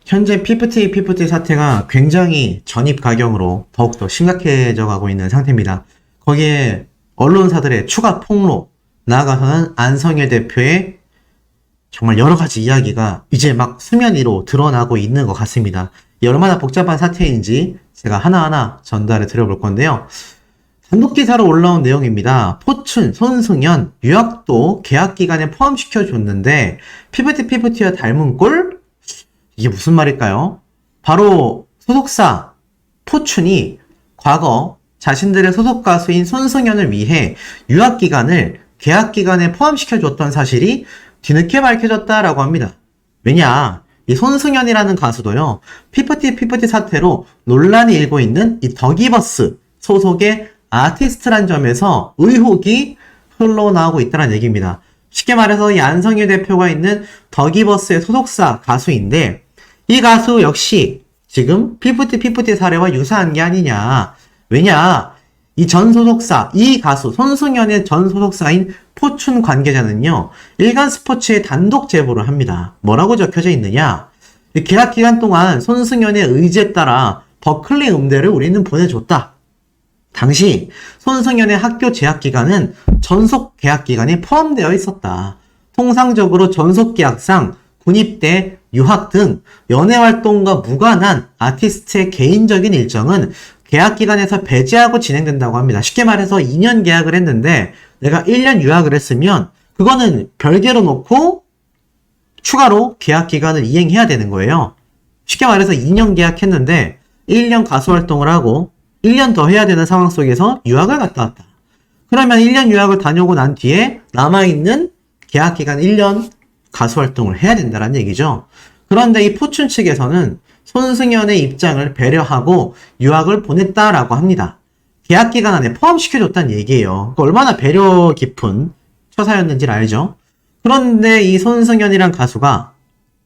현재 피프티 사태가 굉장히 전입가경으로 더욱더 심각해져 가고 있는 상태입니다. 거기에 언론사들의 추가 폭로, 나아가서는 안성일 대표의 정말 여러 가지 이야기가 이제 막 수면 위로 드러나고 있는 것 같습니다. 이 얼마나 복잡한 사태인지 제가 하나하나 전달해 드려볼 건데요. 단독 기사로 올라온 내용입니다. 포춘, 손승연, 유학도 계약 기간에 포함시켜줬는데 피프티와 닮은 꼴? 이게 무슨 말일까요? 바로 소속사 포춘이 과거 자신들의 소속 가수인 손승연을 위해 유학 기간을 계약 기간에 포함시켜줬던 사실이 뒤늦게 밝혀졌다라고 합니다. 왜냐? 이 손승연이라는 가수도요, 피프티 사태로 논란이 일고 있는 이 더기버스 소속의 아티스트란 점에서 의혹이 흘러나오고 있다는 얘기입니다. 쉽게 말해서 이 안성일 대표가 있는 더기버스의 소속사 가수인데, 이 가수 역시 지금 피프티 사례와 유사한 게 아니냐. 왜냐? 이 전 소속사, 이 가수 손승연의 전 소속사인 포춘 관계자는요, 일간 스포츠에 단독 제보를 합니다. 뭐라고 적혀져 있느냐? 계약 기간 동안 손승연의 의지에 따라 버클리 음대를 우리는 보내줬다. 당시 손승연의 학교 재학 기간은 전속 계약 기간에 포함되어 있었다. 통상적으로 전속 계약상 군입대, 유학 등 연애 활동과 무관한 아티스트의 개인적인 일정은 계약 기간에서 배제하고 진행된다고 합니다. 쉽게 말해서 2년 계약을 했는데 내가 1년 유학을 했으면 그거는 별개로 놓고 추가로 계약 기간을 이행해야 되는 거예요. 쉽게 말해서 2년 계약했는데 1년 가수 활동을 하고 1년 더 해야 되는 상황 속에서 유학을 갔다 왔다. 그러면 1년 유학을 다녀오고 난 뒤에 남아있는 계약 기간 1년 가수 활동을 해야 된다는 얘기죠. 그런데 이 포춘 측에서는 손승연의 입장을 배려하고 유학을 보냈다라고 합니다. 계약 기간 안에 포함시켜줬다는 얘기예요. 얼마나 배려 깊은 처사였는지 알죠? 그런데 이 손승연이란 가수가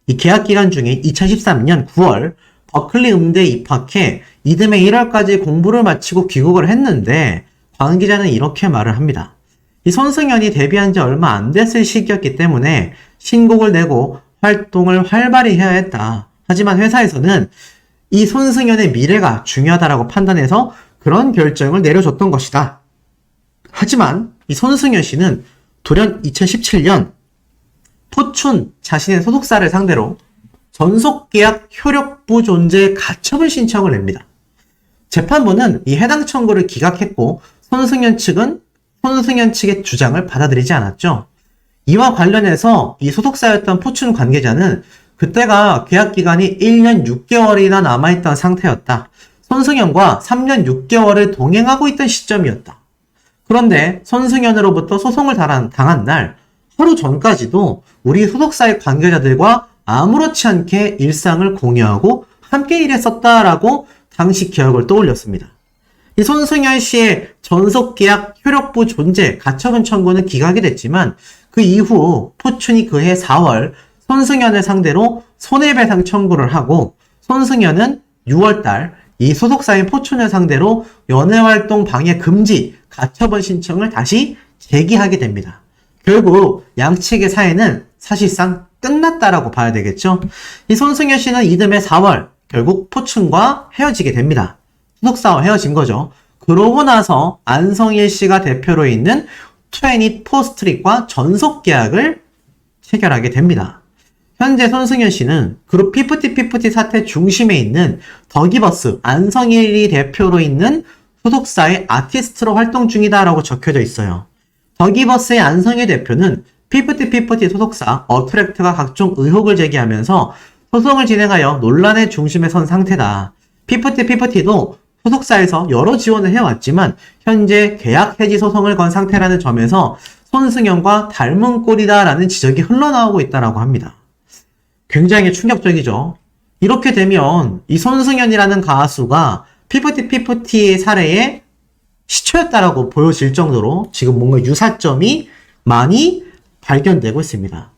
이 계약 기간 중에 2013년 9월 버클리 음대에 입학해 이듬해 1월까지 공부를 마치고 귀국을 했는데 관계자는 이렇게 말을 합니다. 이 손승연이 데뷔한 지 얼마 안 됐을 시기였기 때문에 신곡을 내고 활동을 활발히 해야 했다. 하지만 회사에서는 이 손승연의 미래가 중요하다라고 판단해서 그런 결정을 내려줬던 것이다. 하지만 이 손승연 씨는 돌연 2017년 포춘 자신의 소속사를 상대로 전속계약 효력부 존재 가처분 신청을 냅니다. 재판부는 이 해당 청구를 기각했고 손승연 측의 주장을 받아들이지 않았죠. 이와 관련해서 이 소속사였던 포춘 관계자는 그때가 계약 기간이 1년 6개월이나 남아있던 상태였다. 손승연과 3년 6개월을 동행하고 있던 시점이었다. 그런데 손승연으로부터 소송을 당한 날 하루 전까지도 우리 소속사의 관계자들과 아무렇지 않게 일상을 공유하고 함께 일했었다라고 당시 기억을 떠올렸습니다. 이 손승연 씨의 전속계약 효력부 존재 가처분 청구는 기각이 됐지만 그 이후 포춘이 그해 4월 손승연을 상대로 손해배상 청구를 하고 손승연은 6월달 이 소속사인 포춘을 상대로 연애활동 방해 금지 가처분 신청을 다시 제기하게 됩니다. 결국 양측의 사이는 사실상 끝났다라고 봐야 되겠죠. 이 손승연 씨는 이듬해 4월 결국 포춘과 헤어지게 됩니다. 소속사와 헤어진 거죠. 그러고 나서 안성일 씨가 대표로 있는 24스트릿과 전속 계약을 체결하게 됩니다. 현재 손승연 씨는 그룹 피프티 사태 중심에 있는 더기버스 안성일이 대표로 있는 소속사의 아티스트로 활동 중이다라고 적혀져 있어요. 더기버스의 안성일 대표는 피프티 소속사 어트랙트가 각종 의혹을 제기하면서 소송을 진행하여 논란의 중심에 선 상태다. 피프티도 소속사에서 여러 지원을 해왔지만 현재 계약 해지 소송을 건 상태라는 점에서 손승연과 닮은 꼴이다라는 지적이 흘러나오고 있다고 합니다. 굉장히 충격적이죠. 이렇게 되면 이 손승연이라는 가수가 피프티의 사례의 시초였다라고 보여질 정도로 지금 뭔가 유사점이 많이 발견되고 있습니다.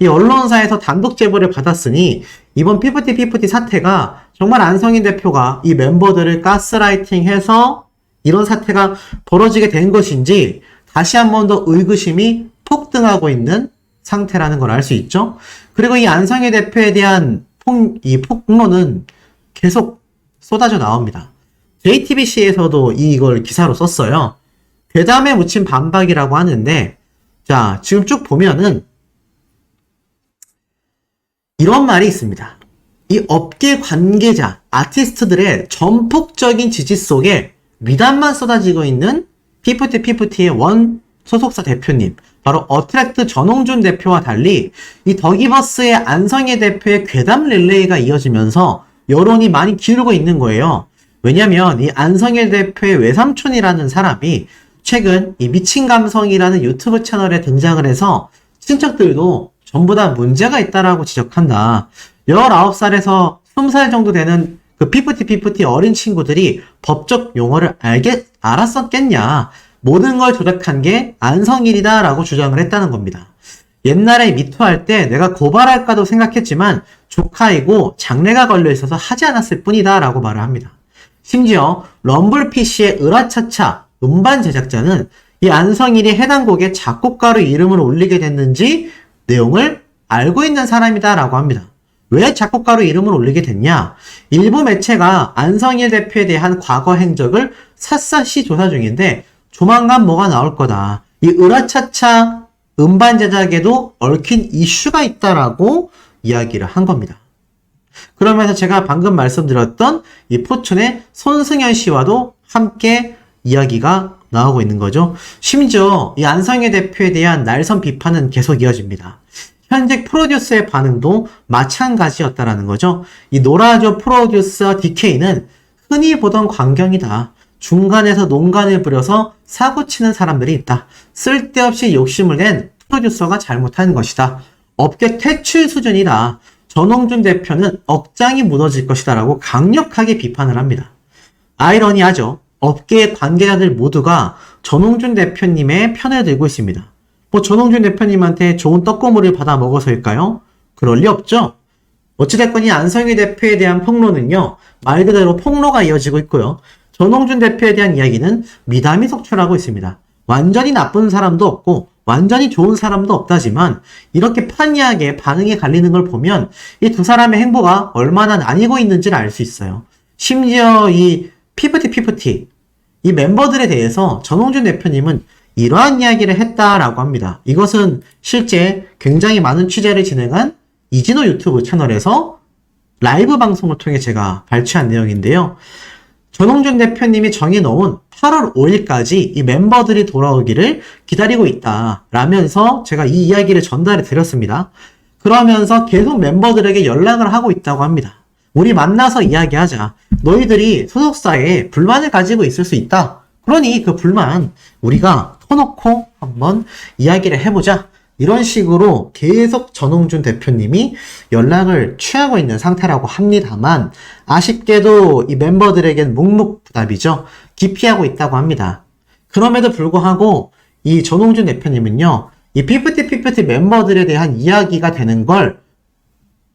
이 언론사에서 단독 제보를 받았으니 이번 피프티 사태가 정말 안성인 대표가 이 멤버들을 가스라이팅해서 이런 사태가 벌어지게 된 것인지 다시 한 번 더 의구심이 폭등하고 있는 상태라는 걸 알 수 있죠. 그리고 이 안성인 대표에 대한 이 폭로는 계속 쏟아져 나옵니다. JTBC에서도 이걸 기사로 썼어요. 괴담에 묻힌 반박이라고 하는데, 자, 지금 쭉 보면은 이런 말이 있습니다. 이 업계 관계자, 아티스트들의 전폭적인 지지 속에 미담만 쏟아지고 있는 피프티의 원 소속사 대표님, 바로 어트랙트 전홍준 대표와 달리 이 더기버스의 안성혜 대표의 괴담 릴레이가 이어지면서 여론이 많이 기울고 있는 거예요. 왜냐면 이 안성혜 대표의 외삼촌이라는 사람이 최근 이 미친 감성이라는 유튜브 채널에 등장을 해서 친척들도 전부 다 문제가 있다라고 지적한다. 19살에서 20살 정도 되는 그 피프티 어린 친구들이 법적 용어를 알았었겠냐. 모든 걸 조작한 게 안성일이다 라고 주장을 했다는 겁니다. 옛날에 미투할 때 내가 고발할까도 생각했지만 조카이고 장례가 걸려 있어서 하지 않았을 뿐이다 라고 말을 합니다. 심지어 럼블피쉬의 으라차차 음반 제작자는 이 안성일이 해당 곡의 작곡가로 이름을 올리게 됐는지 내용을 알고 있는 사람이다 라고 합니다. 왜 작곡가로 이름을 올리게 됐냐? 일부 매체가 안성일 대표에 대한 과거 행적을 샅샅이 조사 중인데 조만간 뭐가 나올 거다. 이 으라차차 음반 제작에도 얽힌 이슈가 있다라고 이야기를 한 겁니다. 그러면서 제가 방금 말씀드렸던 이 포천의 손승연 씨와도 함께 이야기가 나오고 있는 거죠. 심지어 이 안성혜 대표에 대한 날선 비판은 계속 이어집니다. 현직 프로듀서의 반응도 마찬가지였다라는 거죠. 이 노라조 프로듀서 DK는 흔히 보던 광경이다. 중간에서 농간을 부려서 사고치는 사람들이 있다. 쓸데없이 욕심을 낸 프로듀서가 잘못한 것이다. 업계 퇴출 수준이다. 전홍준 대표는 억장이 무너질 것이다 라고 강력하게 비판을 합니다. 아이러니하죠. 업계의 관계자들 모두가 전홍준 대표님의 편을 들고 있습니다. 뭐 전홍준 대표님한테 좋은 떡고물을 받아 먹어서일까요? 그럴 리 없죠. 어찌됐건 이 안성희 대표에 대한 폭로는요, 말 그대로 폭로가 이어지고 있고요. 전홍준 대표에 대한 이야기는 미담이 속출하고 있습니다. 완전히 나쁜 사람도 없고 완전히 좋은 사람도 없다지만 이렇게 판이하게 반응이 갈리는 걸 보면 이 두 사람의 행보가 얼마나 나뉘고 있는지를 알 수 있어요. 심지어 이 피프티 이 멤버들에 대해서 전홍준 대표님은 이러한 이야기를 했다라고 합니다. 이것은 실제 굉장히 많은 취재를 진행한 이진호 유튜브 채널에서 라이브 방송을 통해 제가 발췌한 내용인데요. 전홍준 대표님이 정해놓은 8월 5일까지 이 멤버들이 돌아오기를 기다리고 있다 라면서 제가 이 이야기를 전달해 드렸습니다. 그러면서 계속 멤버들에게 연락을 하고 있다고 합니다. 우리 만나서 이야기하자. 너희들이 소속사에 불만을 가지고 있을 수 있다. 그러니 그 불만 우리가 터놓고 한번 이야기를 해보자. 이런 식으로 계속 전홍준 대표님이 연락을 취하고 있는 상태라고 합니다만 아쉽게도 이 멤버들에겐 묵묵부답이죠. 기피하고 있다고 합니다. 그럼에도 불구하고 이 전홍준 대표님은요. 이 피프티 멤버들에 대한 이야기가 되는 걸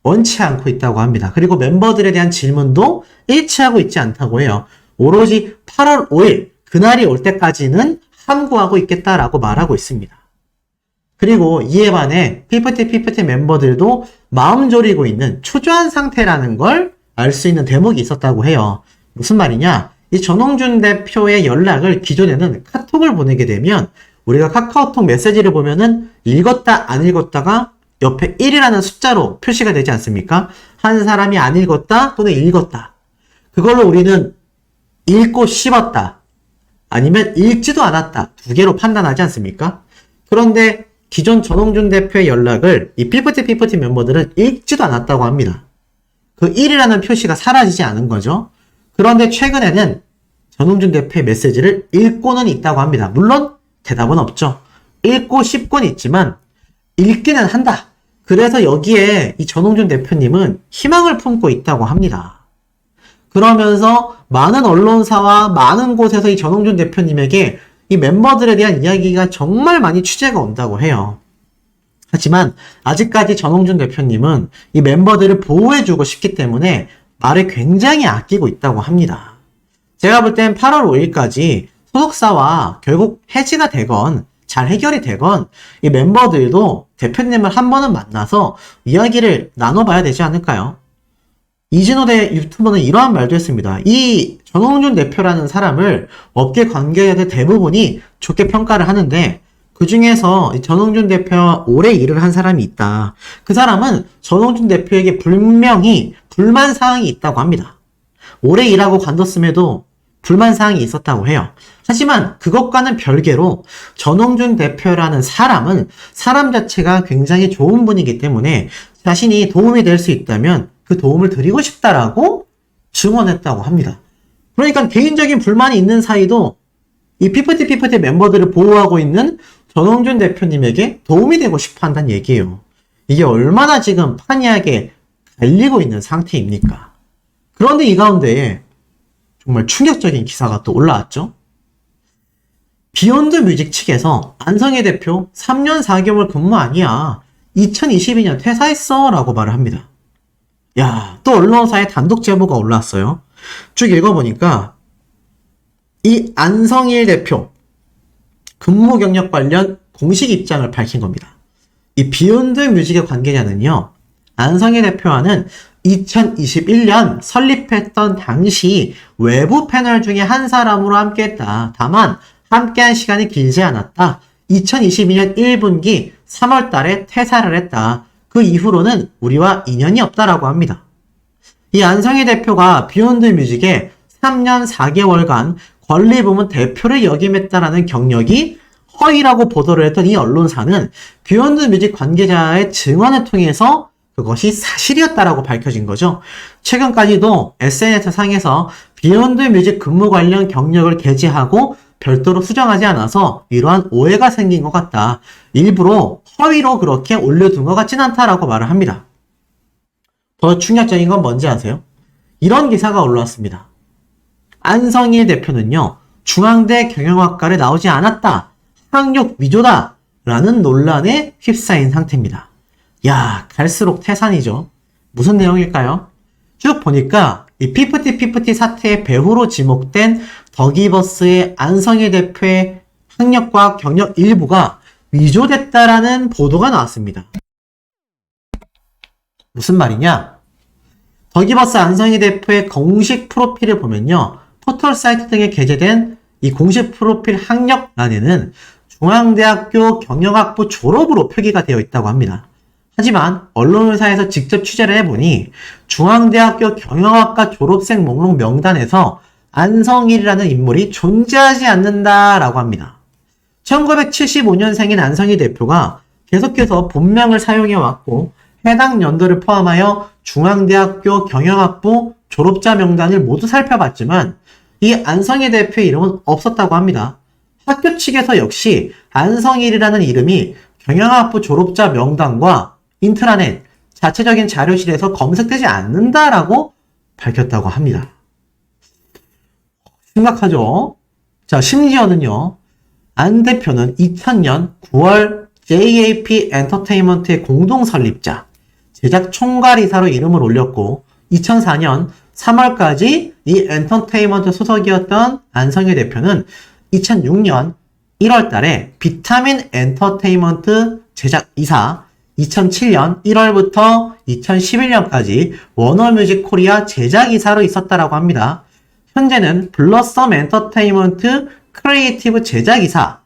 원치 않고 있다고 합니다. 그리고 멤버들에 대한 질문도 일치하고 있지 않다고 해요. 오로지 8월 5일 그날이 올 때까지는 함구하고 있겠다라고 말하고 있습니다. 그리고 이에 반해 피프티 멤버들도 마음 졸이고 있는 초조한 상태라는 걸 알 수 있는 대목이 있었다고 해요. 무슨 말이냐? 이 전홍준 대표의 연락을 기존에는 카톡을 보내게 되면 우리가 카카오톡 메시지를 보면은 읽었다 안 읽었다가 옆에 1이라는 숫자로 표시가 되지 않습니까? 한 사람이 안 읽었다 또는 읽었다. 그걸로 우리는 읽고 씹었다. 아니면 읽지도 않았다. 두 개로 판단하지 않습니까? 그런데 기존 전홍준 대표의 연락을 이 피프티 멤버들은 읽지도 않았다고 합니다. 그 1이라는 표시가 사라지지 않은 거죠. 그런데 최근에는 전홍준 대표의 메시지를 읽고는 있다고 합니다. 물론 대답은 없죠. 읽고 씹고는 있지만 읽기는 한다. 그래서 여기에 이 전홍준 대표님은 희망을 품고 있다고 합니다. 그러면서 많은 언론사와 많은 곳에서 이 전홍준 대표님에게 이 멤버들에 대한 이야기가 정말 많이 취재가 온다고 해요. 하지만 아직까지 전홍준 대표님은 이 멤버들을 보호해주고 싶기 때문에 말을 굉장히 아끼고 있다고 합니다. 제가 볼 땐 8월 5일까지 소속사와 결국 해지가 되건 잘 해결이 되건 이 멤버들도 대표님을 한 번은 만나서 이야기를 나눠봐야 되지 않을까요? 이진호대 유튜버는 이러한 말도 했습니다. 이 전홍준 대표라는 사람을 업계 관계자들 대부분이 좋게 평가를 하는데 그 중에서 전홍준 대표와 오래 일을 한 사람이 있다. 그 사람은 전홍준 대표에게 분명히 불만사항이 있다고 합니다. 오래 일하고 관뒀음에도 불만사항이 있었다고 해요. 하지만 그것과는 별개로 전홍준 대표라는 사람은 사람 자체가 굉장히 좋은 분이기 때문에 자신이 도움이 될 수 있다면 그 도움을 드리고 싶다라고 증언했다고 합니다. 그러니까 개인적인 불만이 있는 사이도 이 피프티 멤버들을 보호하고 있는 전홍준 대표님에게 도움이 되고 싶어 한다는 얘기예요. 이게 얼마나 지금 판이하게 갈리고 있는 상태입니까? 그런데 이 가운데에 정말 충격적인 기사가 또 올라왔죠. 비욘드 뮤직 측에서 안성혜 대표 3년 4개월 근무 아니야. 2022년 퇴사했어 라고 말을 합니다. 야, 또 언론사에 단독 제보가 올라왔어요. 쭉 읽어보니까 이 안성일 대표 근무 경력 관련 공식 입장을 밝힌 겁니다. 이 비욘드 뮤직의 관계자는요, 안성일 대표와는 2021년 설립했던 당시 외부 패널 중에 한 사람으로 함께했다. 다만 함께한 시간이 길지 않았다. 2022년 1분기 3월 달에 퇴사를 했다. 그 이후로는 우리와 인연이 없다라고 합니다. 이 안성희 대표가 비욘드 뮤직에 3년 4개월간 권리부문 대표를 역임했다라는 경력이 허위라고 보도를 했던 이 언론사는 비욘드 뮤직 관계자의 증언을 통해서 그것이 사실이었다라고 밝혀진 거죠. 최근까지도 SNS 상에서 비욘드 뮤직 근무 관련 경력을 게재하고 별도로 수정하지 않아서 이러한 오해가 생긴 것 같다. 일부러 허위로 그렇게 올려둔 것 같진 않다라고 말을 합니다. 더 충격적인 건 뭔지 아세요? 이런 기사가 올라왔습니다. 안성일 대표는요, 중앙대 경영학과를 나오지 않았다. 학력 위조다. 라는 논란에 휩싸인 상태입니다. 야, 갈수록 태산이죠. 무슨 내용일까요? 쭉 보니까 이 피프티 사태의 배후로 지목된 더기버스의 안성일 대표의 학력과 경력 일부가 위조됐다라는 보도가 나왔습니다. 무슨 말이냐? 더기버스 안성일 대표의 공식 프로필을 보면요, 포털 사이트 등에 게재된 이 공식 프로필 학력란에는 중앙대학교 경영학부 졸업으로 표기가 되어 있다고 합니다. 하지만 언론사에서 직접 취재를 해보니 중앙대학교 경영학과 졸업생 목록 명단에서 안성일이라는 인물이 존재하지 않는다라고 합니다. 1975년생인 안성일 대표가 계속해서 본명을 사용해왔고 해당 연도를 포함하여 중앙대학교 경영학부 졸업자 명단을 모두 살펴봤지만 이 안성일 대표의 이름은 없었다고 합니다. 학교 측에서 역시 안성일이라는 이름이 경영학부 졸업자 명단과 인트라넷 자체적인 자료실에서 검색되지 않는다라고 밝혔다고 합니다. 심각하죠? 자, 심지어는요, 안 대표는 2000년 9월 JAP 엔터테인먼트의 공동 설립자, 제작 총괄이사로 이름을 올렸고 2004년 3월까지 이 엔터테인먼트 소속이었던 안성일 대표는 2006년 1월 달에 비타민 엔터테인먼트 제작이사, 2007년 1월부터 2011년까지 워너뮤직 코리아 제작이사로 있었다라고 합니다. 현재는 블러썸 엔터테인먼트 크리에이티브 제작이사,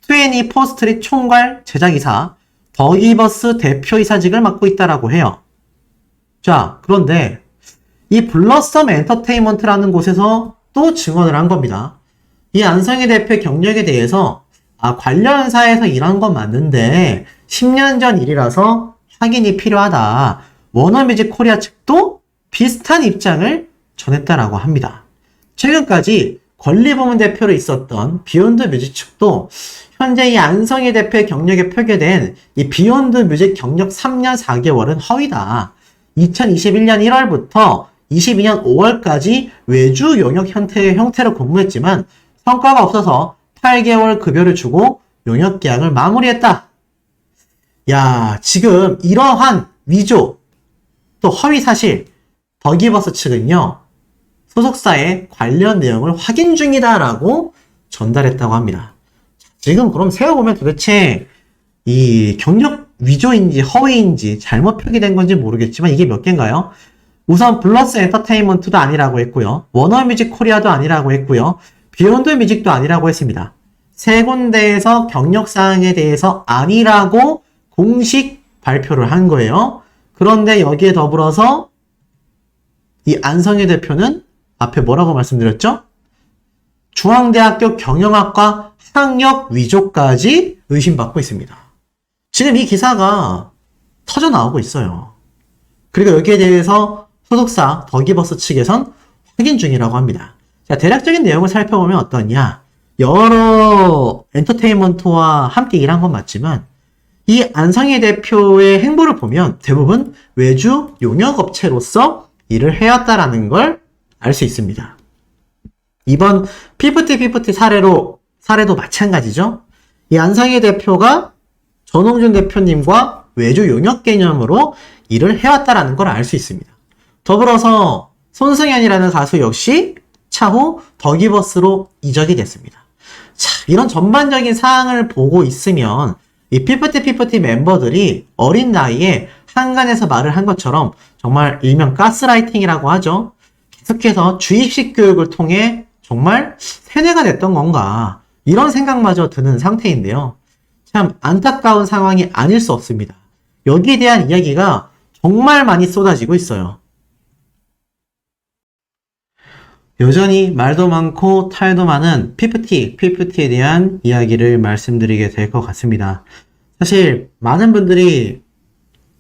24스트릿 총괄 제작이사, 더기버스 대표이사직을 맡고 있다라고 해요. 자, 그런데 이 블러썸 엔터테인먼트라는 곳에서 또 증언을 한 겁니다. 이 안성희 대표의 경력에 대해서 관련사에서 일한 건 맞는데 10년 전 일이라서 확인이 필요하다. 워너뮤직 코리아 측도 비슷한 입장을 전했다라고 합니다. 최근까지 권리부문 대표로 있었던 비욘드 뮤직 측도 현재 이 안성희 대표의 경력에 표기된 이 비욘드 뮤직 경력 3년 4개월은 허위다. 2021년 1월부터 22년 5월까지 외주 용역 형태로 근무했지만 성과가 없어서 8개월 급여를 주고 용역 계약을 마무리했다. 야, 지금 이러한 위조 또 허위 사실 더기버스 측은요, 소속사의 관련 내용을 확인 중이다라고 전달했다고 합니다. 지금 그럼 세어보면 도대체 이 경력 위조인지 허위인지 잘못 표기된 건지 모르겠지만 이게 몇 개인가요? 우선 블러스 엔터테인먼트도 아니라고 했고요. 워너뮤직 코리아도 아니라고 했고요. 비욘드 뮤직도 아니라고 했습니다. 세 군데에서 경력사항에 대해서 아니라고 공식 발표를 한 거예요. 그런데 여기에 더불어서 이 안성일 대표는 앞에 뭐라고 말씀드렸죠? 중앙대학교 경영학과 학력 위조까지 의심받고 있습니다. 지금 이 기사가 터져 나오고 있어요. 그리고 여기에 대해서 소속사 더기버스 측에선 확인 중이라고 합니다. 자, 대략적인 내용을 살펴보면 어떠냐? 여러 엔터테인먼트와 함께 일한 건 맞지만 이 안성희 대표의 행보를 보면 대부분 외주 용역업체로서 일을 해왔다라는 걸 알 수 있습니다. 이번 피프티 사례도 마찬가지죠. 이 안성희 대표가 전홍준 대표님과 외주 용역 개념으로 일을 해왔다라는 걸 알 수 있습니다. 더불어서 손승연이라는 가수 역시 차후 더기버스로 이적이 됐습니다. 자, 이런 전반적인 사항을 보고 있으면 이 피프티 멤버들이 어린 나이에 한간에서 말을 한 것처럼 정말 일명 가스라이팅이라고 하죠. 계속해서 주입식 교육을 통해 정말 세뇌가 됐던 건가 이런 생각마저 드는 상태인데요. 참 안타까운 상황이 아닐 수 없습니다. 여기에 대한 이야기가 정말 많이 쏟아지고 있어요. 여전히 말도 많고 탈도 많은 피프티에 대한 이야기를 말씀드리게 될 것 같습니다. 사실 많은 분들이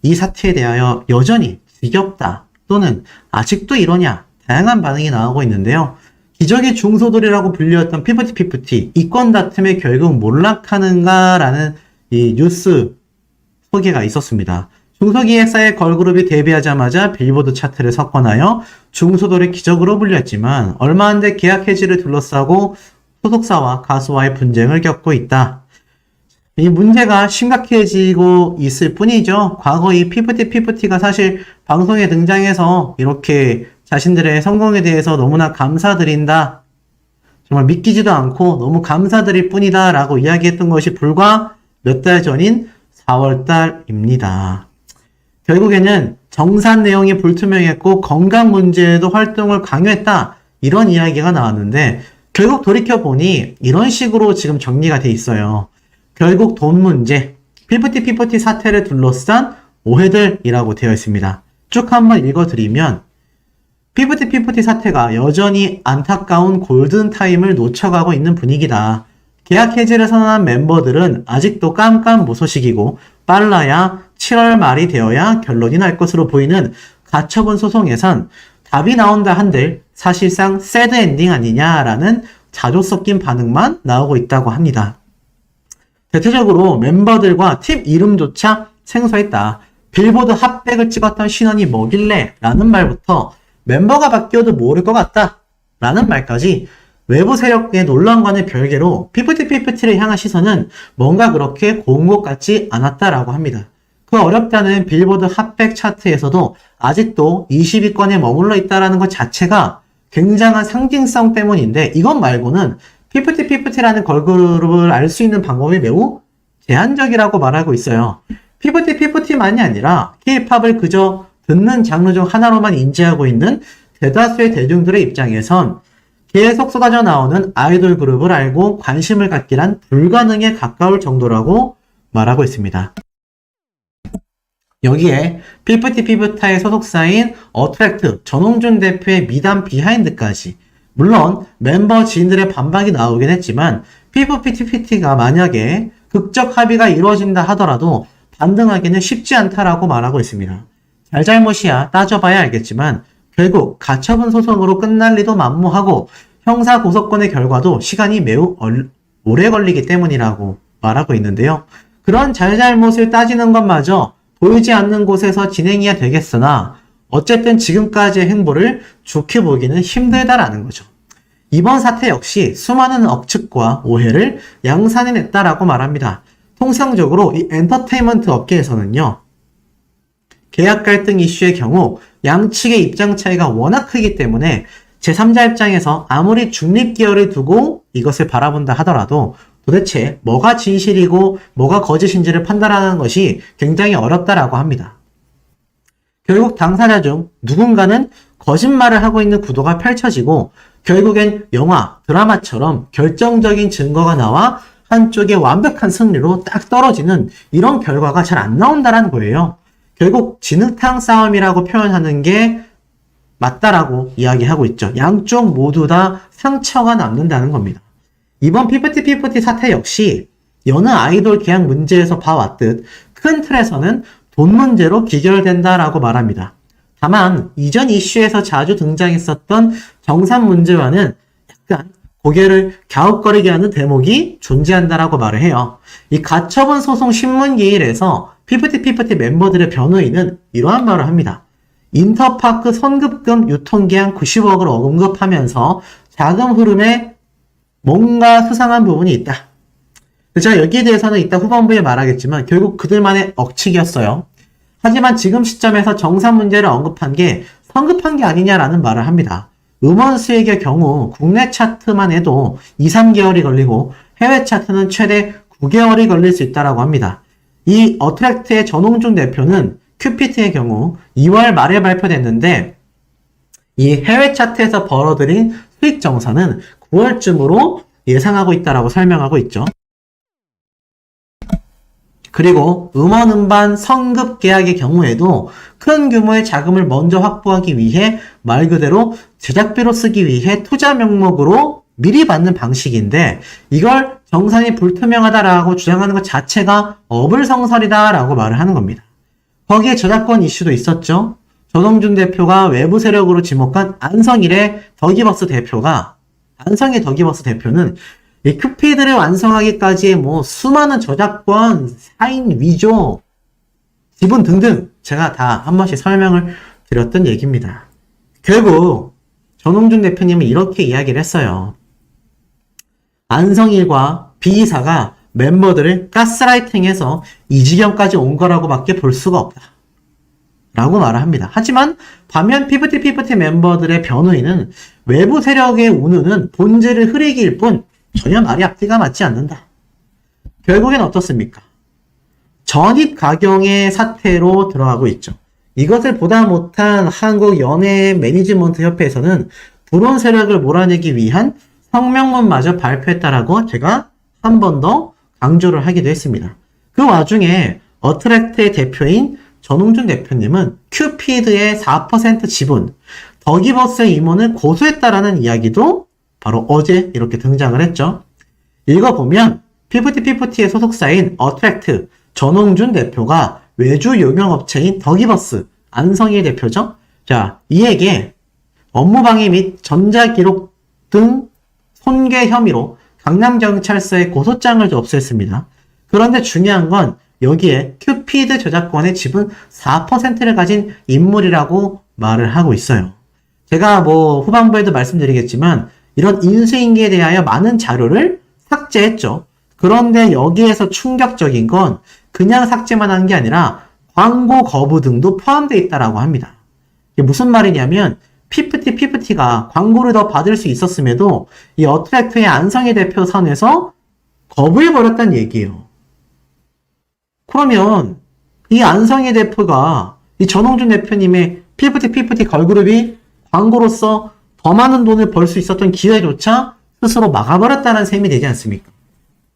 이 사태에 대하여 여전히 지겹다 또는 아직도 이러냐 다양한 반응이 나오고 있는데요. 기적의 중소돌이라고 불렸던 피프티 이권 다툼에 결국 몰락하는가라는 이 뉴스 소개가 있었습니다. 중소기획사의 걸그룹이 데뷔하자마자 빌보드 차트를 석권하여 중소돌이 기적으로 불렸지만 얼마 안 돼 계약 해지를 둘러싸고 소속사와 가수와의 분쟁을 겪고 있다. 이 문제가 심각해지고 있을 뿐이죠. 과거 이 피프티가 사실 방송에 등장해서 이렇게 자신들의 성공에 대해서 너무나 감사드린다. 정말 믿기지도 않고 너무 감사드릴 뿐이다 라고 이야기했던 것이 불과 몇 달 전인 4월달입니다. 결국에는 정산 내용이 불투명했고 건강 문제에도 활동을 강요했다. 이런 이야기가 나왔는데 결국 돌이켜보니 이런 식으로 지금 정리가 돼 있어요. 결국 돈 문제, 피프티 사태를 둘러싼 오해들이라고 되어 있습니다. 쭉 한번 읽어드리면 피프티 사태가 여전히 안타까운 골든타임을 놓쳐가고 있는 분위기다. 계약 해지를 선언한 멤버들은 아직도 깜깜무소식이고 빨라야 7월 말이 되어야 결론이 날 것으로 보이는 가처분 소송에선 답이 나온다 한들 사실상 새드 엔딩 아니냐라는 자조 섞인 반응만 나오고 있다고 합니다. 대체적으로 멤버들과 팀 이름조차 생소했다. 빌보드 핫백을 찍었던 신원이 뭐길래? 라는 말부터 멤버가 바뀌어도 모를 것 같다. 라는 말까지 외부 세력의 논란과는 별개로 피프티를 향한 시선은 뭔가 그렇게 고운 것 같지 않았다라고 합니다. 그 어렵다는 빌보드 핫백 차트에서도 아직도 20위권에 머물러 있다는 것 자체가 굉장한 상징성 때문인데 이것 말고는 피프티라는 걸그룹을 알 수 있는 방법이 매우 제한적이라고 말하고 있어요. 피프티만이 아니라 K-팝을 그저 듣는 장르 중 하나로만 인지하고 있는 대다수의 대중들의 입장에선 계속 쏟아져 나오는 아이돌 그룹을 알고 관심을 갖기란 불가능에 가까울 정도라고 말하고 있습니다. 여기에 피프티의 소속사인 어트랙트 전홍준 대표의 미담 비하인드까지 물론 멤버 지인들의 반박이 나오긴 했지만 피프티가 만약에 극적 합의가 이루어진다 하더라도 반등하기는 쉽지 않다라고 말하고 있습니다. 잘잘못이야 따져봐야 알겠지만 결국 가처분 소송으로 끝날 리도 만무하고 형사 고소권의 결과도 시간이 매우 오래 걸리기 때문이라고 말하고 있는데요. 그런 잘잘못을 따지는 것마저 보이지 않는 곳에서 진행해야 되겠으나 어쨌든 지금까지의 행보를 좋게 보기는 힘들다라는 거죠. 이번 사태 역시 수많은 억측과 오해를 양산해냈다라고 말합니다. 통상적으로 이 엔터테인먼트 업계에서는요. 계약 갈등 이슈의 경우 양측의 입장 차이가 워낙 크기 때문에 제3자 입장에서 아무리 중립기여를 두고 이것을 바라본다 하더라도 도대체 뭐가 진실이고 뭐가 거짓인지를 판단하는 것이 굉장히 어렵다라고 합니다. 결국 당사자 중 누군가는 거짓말을 하고 있는 구도가 펼쳐지고 결국엔 영화, 드라마처럼 결정적인 증거가 나와 한쪽의 완벽한 승리로 딱 떨어지는 이런 결과가 잘 안 나온다는 거예요. 결국 진흙탕 싸움이라고 표현하는 게 맞다라고 이야기하고 있죠. 양쪽 모두 다 상처가 남는다는 겁니다. 이번 피프티 사태 역시 여느 아이돌 계약 문제에서 봐왔듯 큰 틀에서는 돈 문제로 기결된다라고 말합니다. 다만 이전 이슈에서 자주 등장했었던 정산 문제와는 약간 고개를 갸웃거리게 하는 대목이 존재한다라고 말을 해요. 이 가처분 소송 신문기일에서 피프티 멤버들의 변호인은 이러한 말을 합니다. 인터파크 선급금 유통기한 90억을 언급하면서 자금 흐름에 뭔가 수상한 부분이 있다. 제가 여기에 대해서는 이따 후반부에 말하겠지만 결국 그들만의 억측이었어요. 하지만 지금 시점에서 정산 문제를 언급한 게 성급한 게 아니냐라는 말을 합니다. 음원 수익의 경우 국내 차트만 해도 2, 3개월이 걸리고 해외 차트는 최대 9개월이 걸릴 수 있다고 합니다. 이 어트랙트의 전홍준 대표는 큐피트의 경우 2월 말에 발표됐는데 이 해외 차트에서 벌어들인 수익 정산은 9월쯤으로 예상하고 있다고 설명하고 있죠. 그리고 음원 음반 성급 계약의 경우에도 큰 규모의 자금을 먼저 확보하기 위해 말 그대로 제작비로 쓰기 위해 투자 명목으로 미리 받는 방식인데 이걸 정산이 불투명하다라고 주장하는 것 자체가 어불성설이다라고 말을 하는 겁니다. 거기에 저작권 이슈도 있었죠. 전홍준 대표가 외부 세력으로 지목한 안성의 더기버스 대표는 이 큐피드를 완성하기까지의 수많은 저작권, 사인, 위조, 지분 등등 제가 다 한 번씩 설명을 드렸던 얘기입니다. 결국 전홍준 대표님은 이렇게 이야기를 했어요. 안성일과 B이사가 멤버들을 가스라이팅해서 이 지경까지 온 거라고 밖에 볼 수가 없다. 라고 말을 합니다. 하지만 반면 피프티 멤버들의 변호인은 외부 세력의 운운은 본질을 흐리기일 뿐 전혀 말이 앞뒤가 맞지 않는다. 결국엔 어떻습니까? 전입 가경의 사태로 들어가고 있죠. 이것을 보다 못한 한국 연예 매니지먼트 협회에서는 불온 세력을 몰아내기 위한 성명문마저 발표했다라고 제가 한 번 더 강조를 하기도 했습니다. 그 와중에 어트랙트의 대표인 전홍준 대표님은 큐피드의 4% 지분, 더기버스의 임원을 고소했다라는 이야기도 바로 어제 이렇게 등장을 했죠. 읽어보면 피프티의 소속사인 어트랙트 전홍준 대표가 외주 용역업체인 더기버스 안성일 대표죠. 자, 이에게 업무방해 및 전자기록 등 손괴 혐의로 강남경찰서에 고소장을 접수했습니다. 그런데 중요한 건 여기에 큐피드 저작권의 지분 4%를 가진 인물이라고 말을 하고 있어요. 제가 후반부에도 말씀드리겠지만 이런 인수인계에 대하여 많은 자료를 삭제했죠. 그런데 여기에서 충격적인 건 그냥 삭제만 한 게 아니라 광고 거부 등도 포함되어 있다고 합니다. 이게 무슨 말이냐면 피프티가 광고를 더 받을 수 있었음에도 이 어트랙트의 안성희 대표 선에서 거부해버렸다는 얘기예요. 그러면 이 안성희 대표가 이 전홍준 대표님의 피프티 걸그룹이 광고로서 더 많은 돈을 벌 수 있었던 기회조차 스스로 막아버렸다는 셈이 되지 않습니까?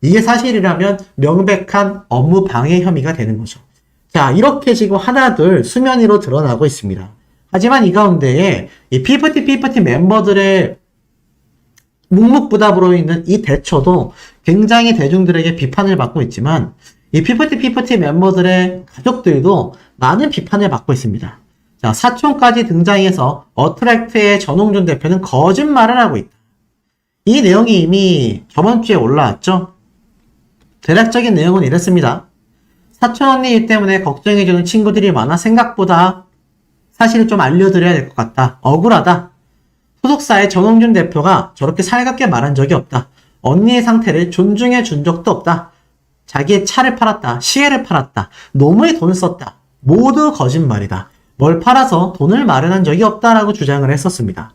이게 사실이라면 명백한 업무 방해 혐의가 되는 거죠. 자, 이렇게 지금 하나둘 수면 위로 드러나고 있습니다. 하지만 이 가운데에 이 피프티 멤버들의 묵묵부답으로 있는 이 대처도 굉장히 대중들에게 비판을 받고 있지만 이 피프티 멤버들의 가족들도 많은 비판을 받고 있습니다. 자, 사촌까지 등장해서 어트랙트의 전홍준 대표는 거짓말을 하고 있다. 이 내용이 이미 저번 주에 올라왔죠. 대략적인 내용은 이랬습니다. 사촌 언니 일 때문에 걱정해주는 친구들이 많아 생각보다 사실을 좀 알려드려야 될 것 같다. 억울하다. 소속사의 전홍준 대표가 저렇게 살갑게 말한 적이 없다. 언니의 상태를 존중해 준 적도 없다. 자기의 차를 팔았다. 시계를 팔았다. 노무에 돈을 썼다. 모두 거짓말이다. 뭘 팔아서 돈을 마련한 적이 없다라고 주장을 했었습니다.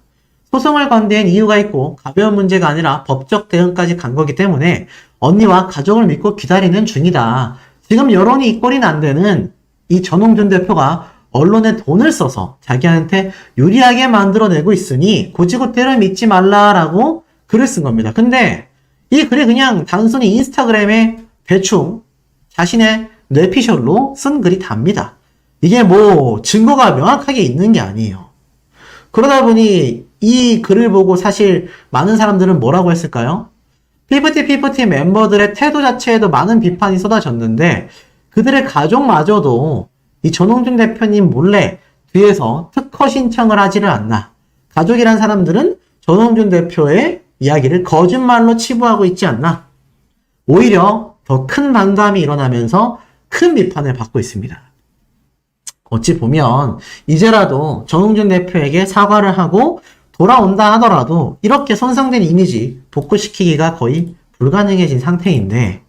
소송을 건 데엔 이유가 있고 가벼운 문제가 아니라 법적 대응까지 간 거기 때문에 언니와 가족을 믿고 기다리는 중이다. 지금 여론이 이 꼴이 난 데는 이 전홍준 대표가 언론에 돈을 써서 자기한테 유리하게 만들어내고 있으니 곧이곧대로 믿지 말라라고 글을 쓴 겁니다. 근데 이 글이 그냥 단순히 인스타그램에 대충 자신의 뇌피셜로 쓴 글이 답니다. 이게 뭐 증거가 명확하게 있는 게 아니에요. 그러다 보니 이 글을 보고 사실 많은 사람들은 뭐라고 했을까요? 피프티 멤버들의 태도 자체에도 많은 비판이 쏟아졌는데 그들의 가족마저도 이 전홍준 대표님 몰래 뒤에서 특허 신청을 하지를 않나. 가족이란 사람들은 전홍준 대표의 이야기를 거짓말로 치부하고 있지 않나. 오히려 더 큰 반감이 일어나면서 큰 비판을 받고 있습니다. 어찌 보면 이제라도 전홍준 대표에게 사과를 하고 돌아온다 하더라도 이렇게 손상된 이미지 복구시키기가 거의 불가능해진 상태인데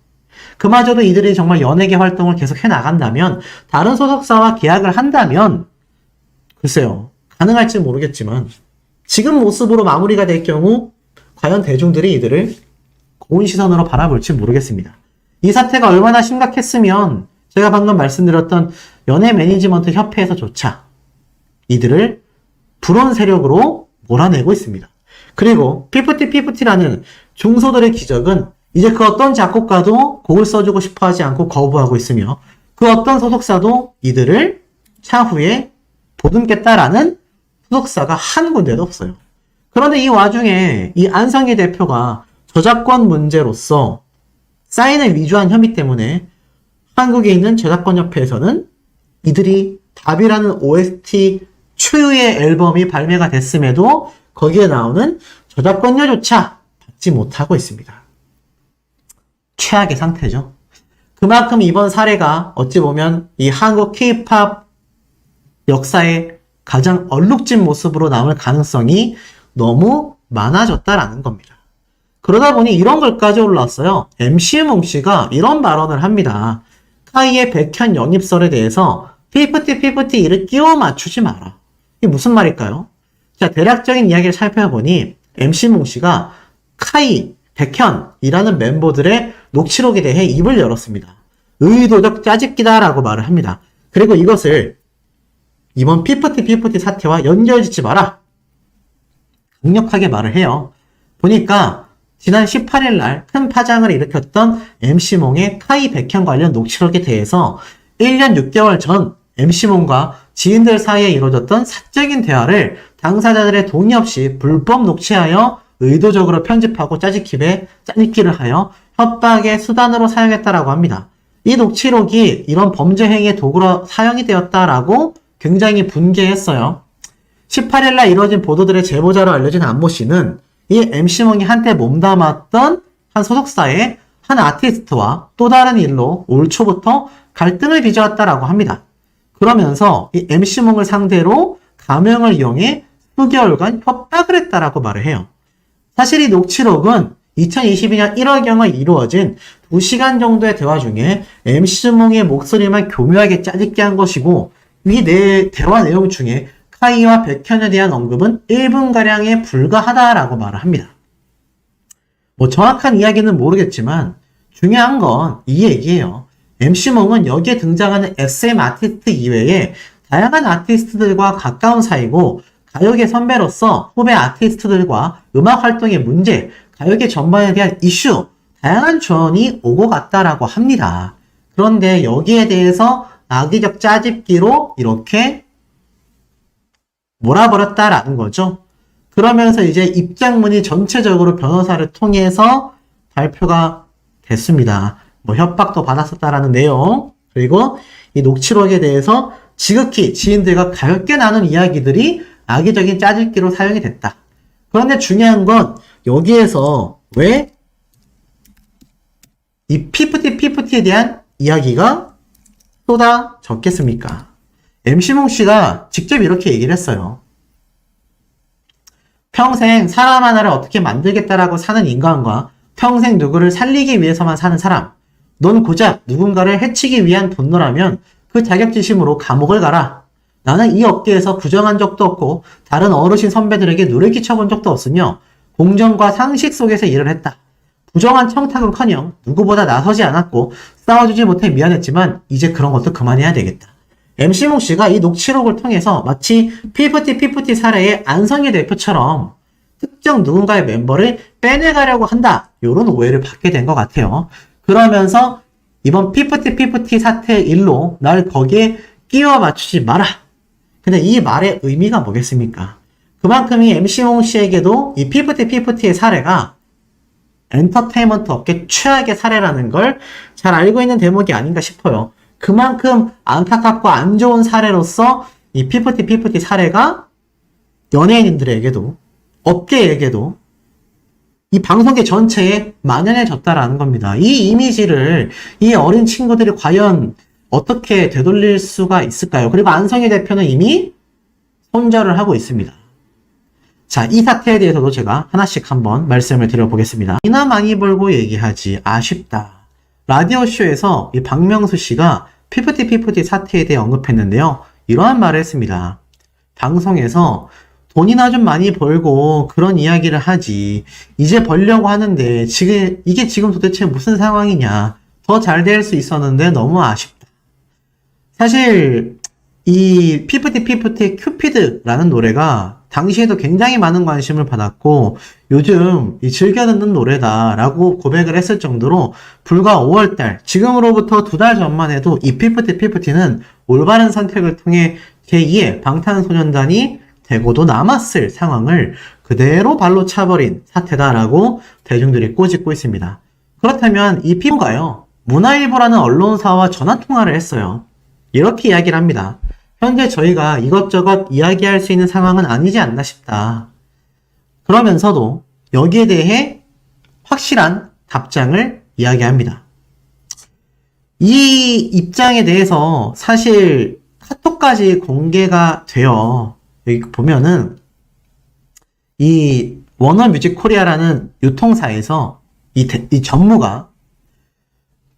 그마저도 이들이 정말 연예계 활동을 계속 해나간다면 다른 소속사와 계약을 한다면 글쎄요 가능할지 모르겠지만 지금 모습으로 마무리가 될 경우 과연 대중들이 이들을 고운 시선으로 바라볼지 모르겠습니다. 이 사태가 얼마나 심각했으면 제가 방금 말씀드렸던 연예 매니지먼트 협회에서조차 이들을 불온 세력으로 몰아내고 있습니다. 그리고 피프티라는 중소들의 기적은 이제 그 어떤 작곡가도 곡을 써주고 싶어 하지 않고 거부하고 있으며 그 어떤 소속사도 이들을 차후에 보듬겠다라는 소속사가 한 군데도 없어요. 그런데 이 와중에 이 안성기 대표가 저작권 문제로서 사인을 위조한 혐의 때문에 한국에 있는 저작권협회에서는 이들이 답이라는 OST 최후의 앨범이 발매가 됐음에도 거기에 나오는 저작권료조차 받지 못하고 있습니다. 최악의 상태죠. 그만큼 이번 사례가 어찌 보면 이 한국 K-POP 역사의 가장 얼룩진 모습으로 남을 가능성이 너무 많아졌다라는 겁니다. 그러다 보니 이런 걸까지 올라왔어요. MC몽 씨가 이런 발언을 합니다. 카이의 백현 영입설에 대해서 피프티를 끼워 맞추지 마라. 이게 무슨 말일까요? 자, 대략적인 이야기를 살펴보니 MC몽 씨가 카이, 백현이라는 멤버들의 녹취록에 대해 입을 열었습니다. 의도적 짜집기다라고 말을 합니다. 그리고 이것을 이번 피프티 사태와 연결짓지 마라. 강력하게 말을 해요. 보니까 지난 18일 날 큰 파장을 일으켰던 MC몽의 카이 백현 관련 녹취록에 대해서 1년 6개월 전 MC몽과 지인들 사이에 이루어졌던 사적인 대화를 당사자들의 동의 없이 불법 녹취하여 의도적으로 편집하고 짜집기를 하여 협박의 수단으로 사용했다라고 합니다. 이 녹취록이 이런 범죄 행위의 도구로 사용이 되었다라고 굉장히 분개했어요. 18일날 이루어진 보도들의 제보자로 알려진 안모 씨는 이 MC몽이 한때 몸담았던 한 소속사의 한 아티스트와 또 다른 일로 올 초부터 갈등을 빚어왔다라고 합니다. 그러면서 이 MC몽을 상대로 가명을 이용해 수개월간 협박을 했다라고 말을 해요. 사실 이 녹취록은 2022년 1월경에 이루어진 2시간 정도의 대화 중에 MC몽의 목소리만 교묘하게 짜집게 한 것이고 이 대화 내용 중에 카이와 백현에 대한 언급은 1분가량에 불과하다라고 말을 합니다. 뭐 정확한 이야기는 모르겠지만 중요한 건 이 얘기예요. MC몽은 여기에 등장하는 SM 아티스트 이외에 다양한 아티스트들과 가까운 사이고 가요계 선배로서 후배 아티스트들과 음악 활동의 문제, 가요계 전반에 대한 이슈, 다양한 조언이 오고 갔다라고 합니다. 그런데 여기에 대해서 악의적 짜집기로 이렇게 몰아버렸다라는 거죠. 그러면서 이제 입장문이 전체적으로 변호사를 통해서 발표가 됐습니다. 뭐 협박도 받았었다라는 내용, 그리고 이 녹취록에 대해서 지극히 지인들과 가볍게 나눈 이야기들이 악의적인 짜집기로 사용이 됐다. 그런데 중요한 건 여기에서 왜 이 피프티에 대한 이야기가 쏟아졌겠습니까? MC몽 씨가 직접 이렇게 얘기를 했어요. 평생 사람 하나를 어떻게 만들겠다라고 사는 인간과 평생 누구를 살리기 위해서만 사는 사람, 넌 고작 누군가를 해치기 위한 분노라면 그 자격지심으로 감옥을 가라. 나는 이 업계에서 부정한 적도 없고 다른 어르신 선배들에게 누를 끼쳐본 적도 없으며 공정과 상식 속에서 일을 했다. 부정한 청탁은커녕 누구보다 나서지 않았고 싸워주지 못해 미안했지만 이제 그런 것도 그만해야 되겠다. MC몽 씨가 이 녹취록을 통해서 마치 피프티 사례의 안성희 대표처럼 특정 누군가의 멤버를 빼내가려고 한다. 이런 오해를 받게 된 것 같아요. 그러면서 이번 피프티 사태의 일로 날 거기에 끼워 맞추지 마라. 근데 이 말의 의미가 뭐겠습니까? 그만큼 이 MC몽 씨에게도 이 피프티의 사례가 엔터테인먼트 업계 최악의 사례라는 걸 잘 알고 있는 대목이 아닌가 싶어요. 그만큼 안타깝고 안 좋은 사례로서 이 피프티 사례가 연예인들에게도 업계에게도 이 방송계 전체에 만연해졌다라는 겁니다. 이 이미지를 이 어린 친구들이 과연 어떻게 되돌릴 수가 있을까요? 그리고 안성희 대표는 이미 손절을 하고 있습니다. 자, 이 사태에 대해서도 제가 하나씩 한번 말씀을 드려보겠습니다. 이나 많이 벌고 얘기하지 아쉽다. 라디오쇼에서 이 박명수 씨가 피프티 사태에 대해 언급했는데요. 이러한 말을 했습니다. 방송에서 돈이나 좀 많이 벌고 그런 이야기를 하지. 이제 벌려고 하는데 이게 지금 도대체 무슨 상황이냐. 더 잘 될 수 있었는데 너무 아쉽다. 사실 이 피프티 큐피드라는 노래가 당시에도 굉장히 많은 관심을 받았고 요즘 즐겨 듣는 노래다라고 고백을 했을 정도로 불과 5월달, 지금으로부터 2달 전만 해도 이 피프티는 올바른 선택을 통해 제2의 방탄소년단이 되고도 남았을 상황을 그대로 발로 차버린 사태다라고 대중들이 꼬집고 있습니다. 그렇다면 이 피부가요, 문화일보라는 언론사와 전화통화를 했어요. 이렇게 이야기를 합니다. 현재 저희가 이것저것 이야기할 수 있는 상황은 아니지 않나 싶다. 그러면서도 여기에 대해 확실한 답장을 이야기합니다. 이 입장에 대해서 사실 카톡까지 공개가 되어 여기 보면은 이 워너뮤직코리아라는 유통사에서 이 전무가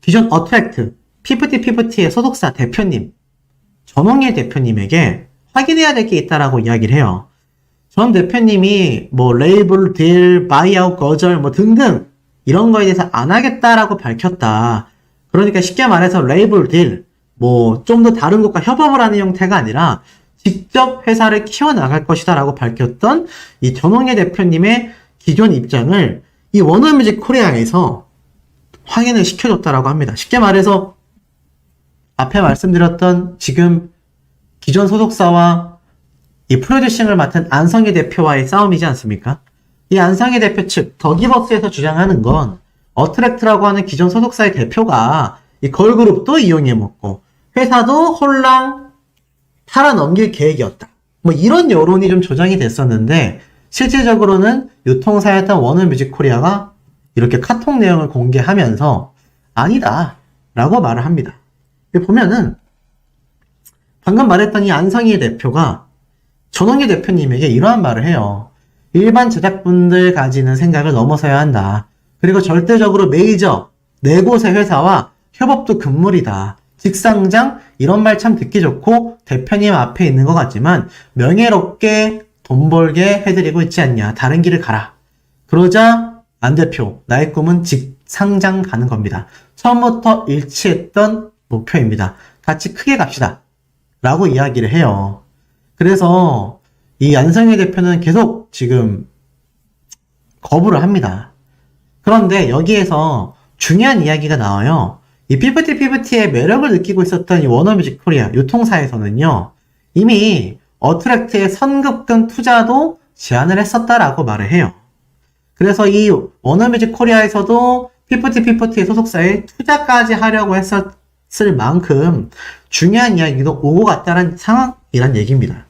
기존 어트랙트 피프티의 소속사 대표님 전홍일 대표님에게 확인해야 될 게 있다라고 이야기를 해요. 전 대표님이 뭐 레이블 딜, 바이아웃 거절 뭐 등등 이런 거에 대해서 안 하겠다라고 밝혔다. 그러니까 쉽게 말해서 레이블 딜, 뭐 좀 더 다른 곳과 협업을 하는 형태가 아니라 직접 회사를 키워나갈 것이다 라고 밝혔던 이 전홍일 대표님의 기존 입장을 이 워너뮤직 코리아에서 확인을 시켜줬다라고 합니다. 쉽게 말해서 앞에 말씀드렸던 지금 기존 소속사와 이 프로듀싱을 맡은 안성희 대표와의 싸움이지 않습니까? 이 안성희 대표 측, 더기버스에서 주장하는 건 어트랙트라고 하는 기존 소속사의 대표가 이 걸그룹도 이용해먹고 회사도 홀랑 팔아넘길 계획이었다. 뭐 이런 여론이 좀 조장이 됐었는데 실질적으로는 유통사였던 워너뮤직코리아가 이렇게 카톡 내용을 공개하면서 아니다 라고 말을 합니다. 보면은 방금 말했던 이 안성희 대표가 전홍희 대표님에게 이러한 말을 해요. 일반 제작분들 가지는 생각을 넘어서야 한다. 그리고 절대적으로 메이저 4곳의 회사와 협업도 금물이다. 직상장 이런 말 참 듣기 좋고 대표님 앞에 있는 것 같지만 명예롭게 돈 벌게 해드리고 있지 않냐. 다른 길을 가라. 그러자 안 대표 나의 꿈은 직상장 가는 겁니다. 처음부터 일치했던 목표입니다. 같이 크게 갑시다. 라고 이야기를 해요. 그래서 이 안성희 대표는 계속 지금 거부를 합니다. 그런데 여기에서 중요한 이야기가 나와요. 이 피프티의 매력을 느끼고 있었던 이 워너뮤직 코리아 유통사에서는요. 이미 어트랙트의 선급금 투자도 제안을 했었다라고 말을 해요. 그래서 이 워너뮤직 코리아에서도 피프티의 소속사에 투자까지 하려고 했었을 만큼 중요한 이야기도 오고 갔다는 상황이란 얘기입니다.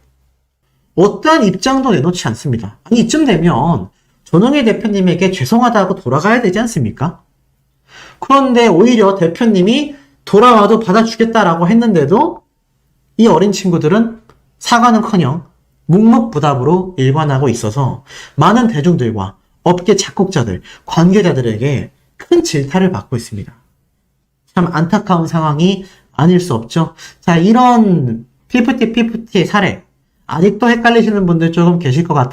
어떠한 입장도 내놓지 않습니다. 아니 이쯤 되면 전홍일 대표님에게 죄송하다고 돌아가야 되지 않습니까? 그런데 오히려 대표님이 돌아와도 받아주겠다라고 했는데도 이 어린 친구들은 사과는커녕 묵묵부답으로 일관하고 있어서 많은 대중들과 업계 작곡자들, 관계자들에게 큰 질타를 받고 있습니다. 참 안타까운 상황이 아닐 수 없죠. 자, 이런 피프티의 사례 아직도 헷갈리시는 분들 조금 계실 것 같아요.